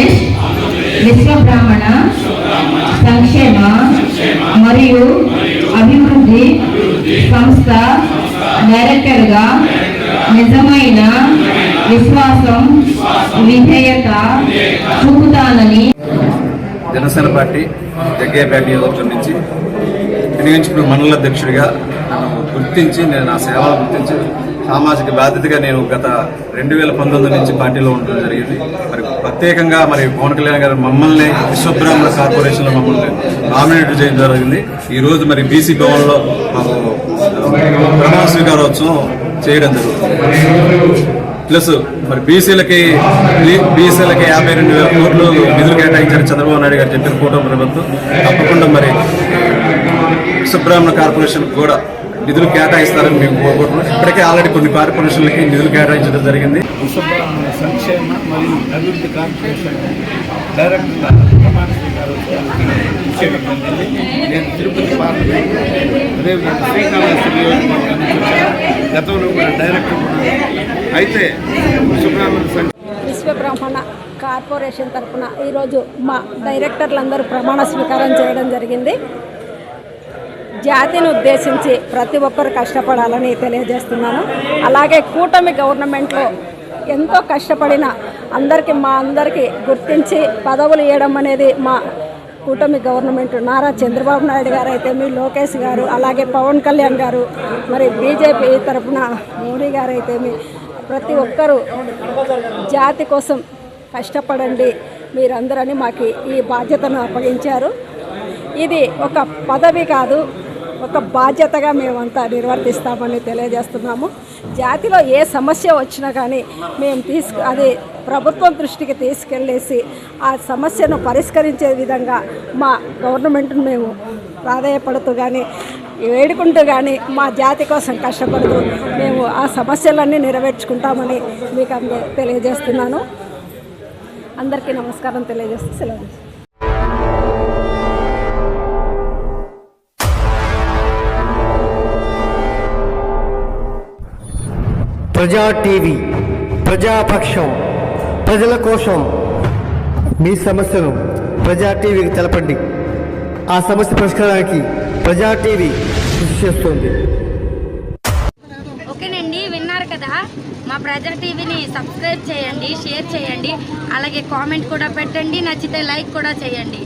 ఆంధ్రప్రదేశ్ విశ్వ బ్రాహ్మణ సంక్షేమ మరియు అభివృద్ధి సంస్థ డైరెక్టర్గా నిజమైన విశ్వాసం విధేయత చూపుతానని జనసేన పార్టీ జగ్గయ్యపేట నియోజకవర్గం నుంచి వినియోగించుకున్న మండల అధ్యక్షుడిగా నన్ను గుర్తించి నేను నా సేవలు గుర్తించి సామాజిక బాధ్యతగా నేను గత 2019 నుంచి పార్టీలో ఉండడం జరిగింది. మరి ప్రత్యేకంగా మరి పవన్ కళ్యాణ్ గారు మమ్మల్ని విశ్వబ్రాహ్మణ కార్పొరేషన్లో మమ్మల్ని నామినేట్ చేయడం జరిగింది. ఈరోజు మరి బీసీ భవన్లో మాకు ప్రమాణ స్వీకారోత్సవం చేయడం జరుగుతుంది. ప్లస్ మరి బీసీలకి 52,000 కోట్లు నిధులు కేటాయించారు చంద్రబాబు నాయుడు గారు చెప్పిన కూటమి ప్రభుత్వం. తప్పకుండా మరి విశ్వబ్రాహ్మణ కార్పొరేషన్ కూడా నిధులు కేటాయిస్తారని మేము కోరుకుంటున్నాం. ఇప్పటికే ఆల్రెడీ కొన్ని కార్పొరేషన్లకి నిధులు కేటాయించడం జరిగింది. విశ్వబ్రాహ్మణ సంక్షేమ మరియు అభివృద్ధి కార్పొరేషన్ డైరెక్టర్గా ప్రమాణ స్వీకారం నేను తిరుపతి పార్లమెంట్ అదేవిధంగా శ్రీకాళహస్తి నియోజకవర్గం నుంచి వచ్చాను. గతంలో కూడా డైరెక్టర్ అయితే విశ్వబ్రాహ్మణ కార్పొరేషన్ తరఫున ఈరోజు మా డైరెక్టర్లందరూ ప్రమాణ స్వీకారం చేయడం జరిగింది. జాతిని ఉద్దేశించి ప్రతి ఒక్కరు కష్టపడాలని తెలియజేస్తున్నాను. అలాగే కూటమి గవర్నమెంట్లో ఎంతో కష్టపడిన మా అందరికీ గుర్తించి పదవులు ఇవ్వడం అనేది మా కూటమి గవర్నమెంట్ నారా చంద్రబాబు నాయుడు గారు అయితే మీ లోకేష్ గారు, అలాగే పవన్ కళ్యాణ్ గారు, మరి బీజేపీ తరఫున మోడీ గారు అయితే మీ ప్రతి ఒక్కరూ జాతి కోసం కష్టపడండి మీరందరని మాకు ఈ బాధ్యతను అప్పగించారు. ఇది ఒక పదవి కాదు, ఒక బాధ్యతగా మేమంతా నిర్వర్తిస్తామని తెలియజేస్తున్నాము. జాతిలో ఏ సమస్య వచ్చినా కానీ మేము అది ప్రభుత్వం దృష్టికి తీసుకెళ్ళేసి ఆ సమస్యను పరిష్కరించే విధంగా మా గవర్నమెంట్ను మేము ప్రాధాయపడుతూ కానీ వేడుకుంటూ కానీ మా జాతి కోసం కష్టపడుతూ మేము ఆ సమస్యలన్నీ నెరవేర్చుకుంటామని మీకు తెలియజేస్తున్నాను. అందరికీ నమస్కారం తెలియజేస్తూ సెలవు. ప్రజా టీవీ ప్రజాపక్షం ప్రజల కోసం మీ సమస్యను ప్రజా టీవీకి తెలపండి. ఆ సమస్య పరిష్కారానికి ప్రజా టీవీ కృషి చేస్తుంది. ఓకేనండి, విన్నారు కదా. మా ప్రజా టీవీని సబ్స్క్రైబ్ చేయండి, షేర్ చేయండి, అలాగే కామెంట్ కూడా పెట్టండి, నచ్చితే లైక్ కూడా చేయండి.